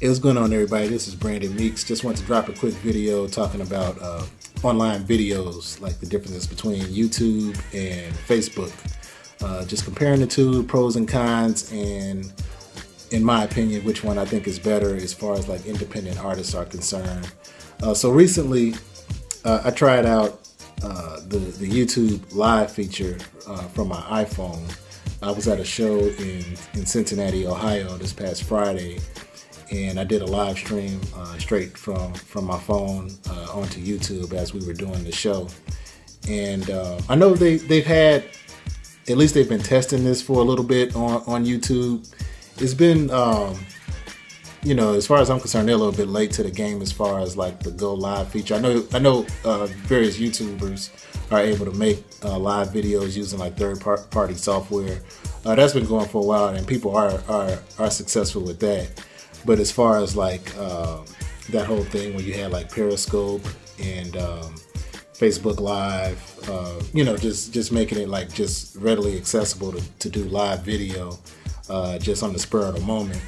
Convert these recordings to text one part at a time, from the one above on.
Hey, what's going on, everybody? This is Brandon Meeks. Just want to drop a quick video talking about online videos, like the differences between YouTube and Facebook. Just comparing the two, pros and cons, and in my opinion, which one I think is better as far as like independent artists are concerned. So recently, I tried out the YouTube live feature from my iPhone. I was at a show in Cincinnati, Ohio this past Friday, and I did a live stream straight from my phone onto YouTube as we were doing the show. And I know they've had, at least they've been testing this for a little bit on YouTube. It's been, as far as I'm concerned, they're a little bit late to the game as far as like the go live feature. I know various YouTubers are able to make live videos using like third-party software. That's been going for a while, and people are successful with that. But as far as like that whole thing where you had like Periscope and Facebook Live, just making it like just readily accessible to do live video just on the spur of the moment.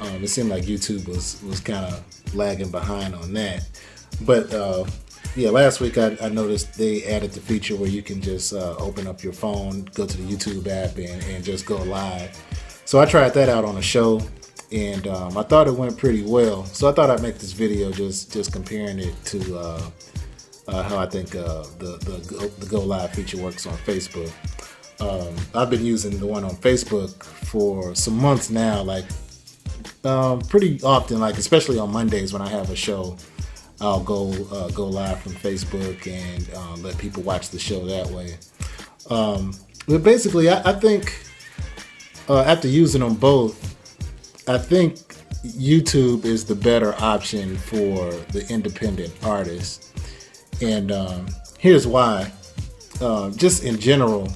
It seemed like YouTube was kind of lagging behind on that. But last week I noticed they added the feature where you can just open up your phone, go to the YouTube app, and just go live. So I tried that out on a show, and I thought it went pretty well. So I thought I'd make this video just comparing it to how I think the Go Live feature works on Facebook. I've been using the one on Facebook for some months now, like pretty often, like especially on Mondays when I have a show. I'll go live from Facebook and let people watch the show that way. But basically, I think after using them both, I think YouTube is the better option for the independent artist. And here's why. Just in general,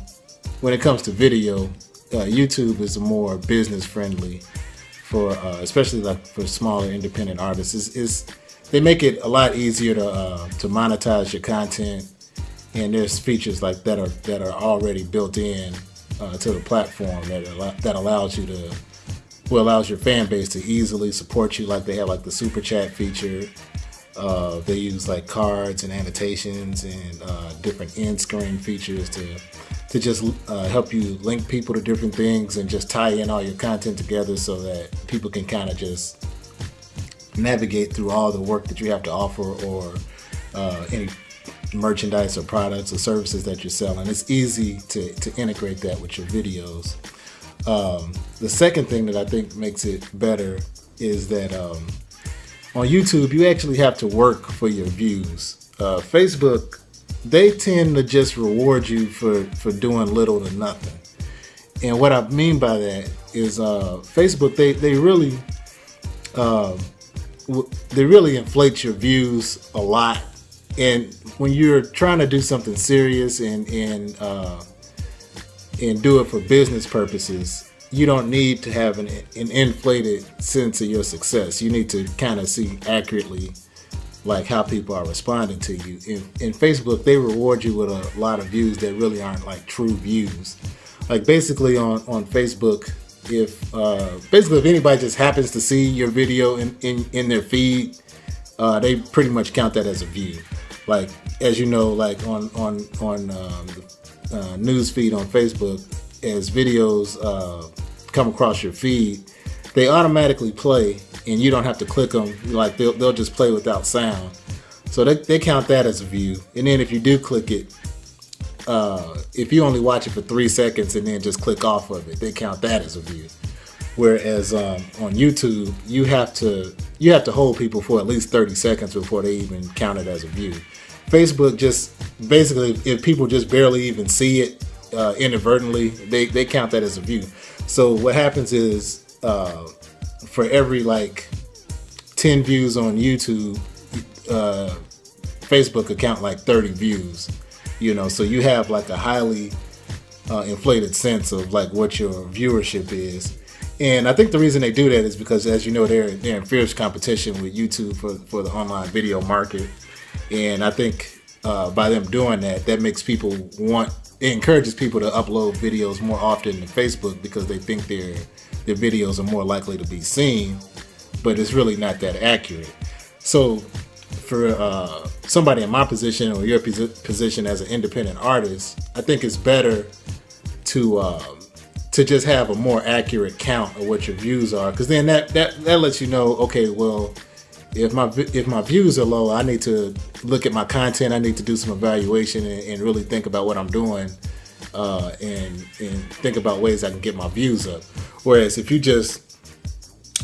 when it comes to video, YouTube is more business friendly for especially like for smaller independent artists. They make it a lot easier to monetize your content, and there's features like that are already built in to the platform that allows your fan base to easily support you. Like they have like the super chat feature. They use like cards and annotations and different end screen features to just help you link people to different things and just tie in all your content together so that people can kind of just navigate through all the work that you have to offer, or any merchandise or products or services that you're selling. It's easy to integrate that with your videos. The second thing that I think makes it better is that on YouTube, you actually have to work for your views. Facebook, they tend to just reward you for doing little to nothing. And what I mean by that is Facebook, they really inflate your views a lot. And when you're trying to do something serious and do it for business purposes, you don't need to have an inflated sense of your success. You need to kind of see accurately like how people are responding to you. In Facebook, they reward you with a lot of views that really aren't like true views. Like basically on Facebook, if anybody just happens to see your video in their feed, they pretty much count that as a view. Like, as you know, like on the news feed on Facebook, as videos come across your feed, they automatically play, and you don't have to click them. Like they'll just play without sound. So they count that as a view. And then if you do click it, if you only watch it for 3 seconds and then just click off of it, they count that as a view. Whereas on YouTube, you have to hold people for at least 30 seconds before they even count it as a view. Facebook just basically, if people just barely even see it inadvertently, they count that as a view. So what happens is for every like 10 views on YouTube, Facebook will count like 30 views. So you have like a highly inflated sense of like what your viewership is. And I think the reason they do that is because, as you know, they're in fierce competition with YouTube for the online video market. And I think by them doing that makes people it encourages people to upload videos more often to Facebook because they think their videos are more likely to be seen. but it's really not that accurate. So for somebody in my position or your position as an independent artist, I think it's better to just have a more accurate count of what your views are, because then that lets you know, okay, well, if my views are low, I need to look at my content. I need to do some evaluation and really think about what I'm doing, and think about ways I can get my views up. Whereas if you just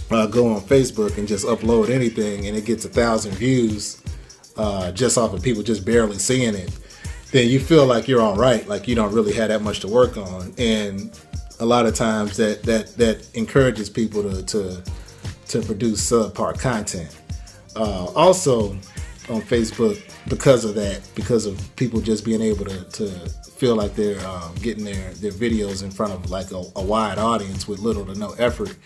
go on Facebook and just upload anything and it gets 1,000 views just off of people just barely seeing it, then you feel like you're all right, like you don't really have that much to work on. And a lot of times that encourages people to produce subpar content. Also on Facebook, because of people just being able to feel like they're getting their videos in front of like a wide audience with little to no effort,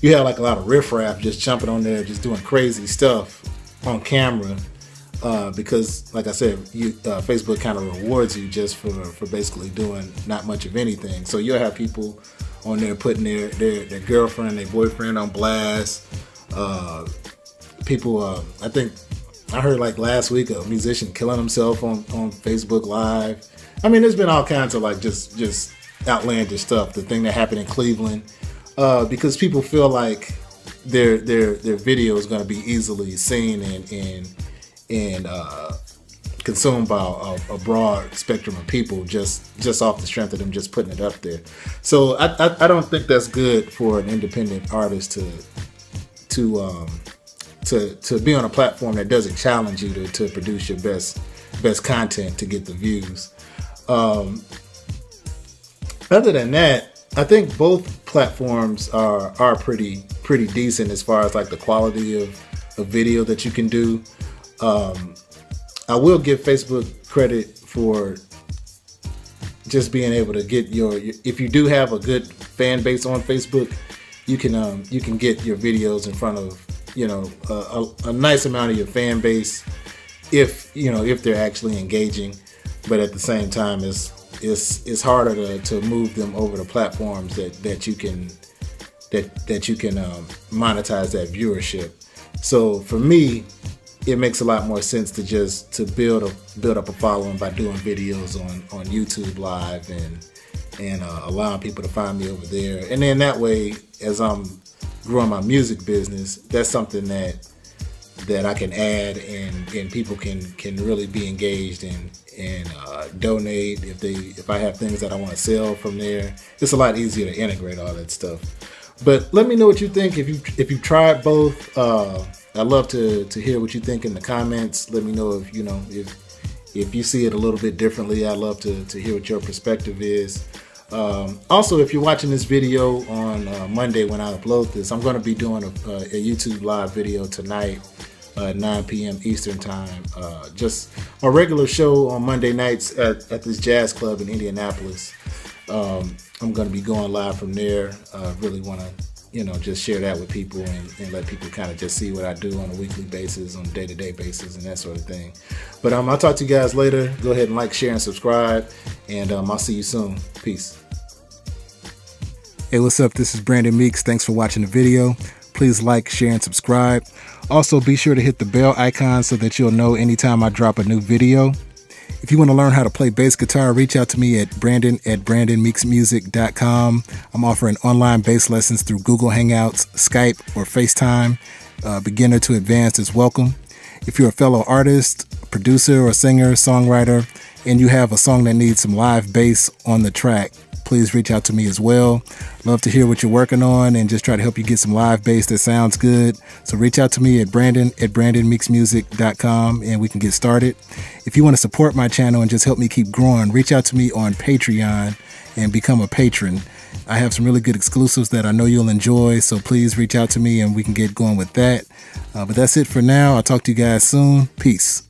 you have like a lot of riffraff just jumping on there, just doing crazy stuff on camera, because like I said, Facebook kind of rewards you just for basically doing not much of anything. So you'll have people on there putting their girlfriend, their boyfriend on blast. People, I think I heard like last week a musician killing himself on Facebook Live. I mean, there's been all kinds of like just outlandish stuff. The thing that happened in Cleveland, because people feel like their video is going to be easily seen and consumed by a broad spectrum of people just off the strength of them just putting it up there. So I don't think that's good for an independent artist to be on a platform that doesn't challenge you to produce your best content to get the views. Other than that, I think both platforms are pretty decent as far as like the quality of video that you can do. I will give Facebook credit for just being able to get if you do have a good fan base on Facebook, you can get your videos in front of a nice amount of your fan base if they're actually engaging. But at the same time, it's harder to move them over to platforms that you can monetize that viewership. So for me, it makes a lot more sense to build up a following by doing videos on YouTube Live and allowing people to find me over there. And then that way, as I'm growing my music business, that's something that I can add and people can really be engaged and donate if I have things that I want to sell from there. It's a lot easier to integrate all that stuff. But let me know what you think if you've tried both. I'd love to hear what you think in the comments. Let me know if you see it a little bit differently. I'd love to hear what your perspective is. Also, if you're watching this video on Monday when I upload this, I'm going to be doing a YouTube live video tonight, 9 p.m. Eastern time. Just a regular show on Monday nights at this jazz club in Indianapolis. I'm going to be going live from there. Really want to just share that with people and let people kind of just see what I do on a weekly basis, on a day-to-day basis, and that sort of thing. But I'll talk to you guys later. Go ahead and like, share, and subscribe, and I'll see you soon. Peace. Hey, what's up? This is Brandon Meeks. Thanks for watching the video. Please like, share, and subscribe. Also, be sure to hit the bell icon so that you'll know anytime I drop a new video. If you want to learn how to play bass guitar, reach out to me at brandon@brandonmeeksmusic.com. I'm offering online bass lessons through Google Hangouts, Skype, or FaceTime. Beginner to advanced is welcome. If you're a fellow artist, producer, or singer, songwriter, and you have a song that needs some live bass on the track, please reach out to me as well. Love to hear what you're working on and just try to help you get some live bass that sounds good. So reach out to me at brandon@brandonmeeksmusic.com and we can get started. If you want to support my channel and just help me keep growing, reach out to me on Patreon and become a patron. I have some really good exclusives that I know you'll enjoy, so please reach out to me and we can get going with that. But that's it for now. I'll talk to you guys soon. Peace.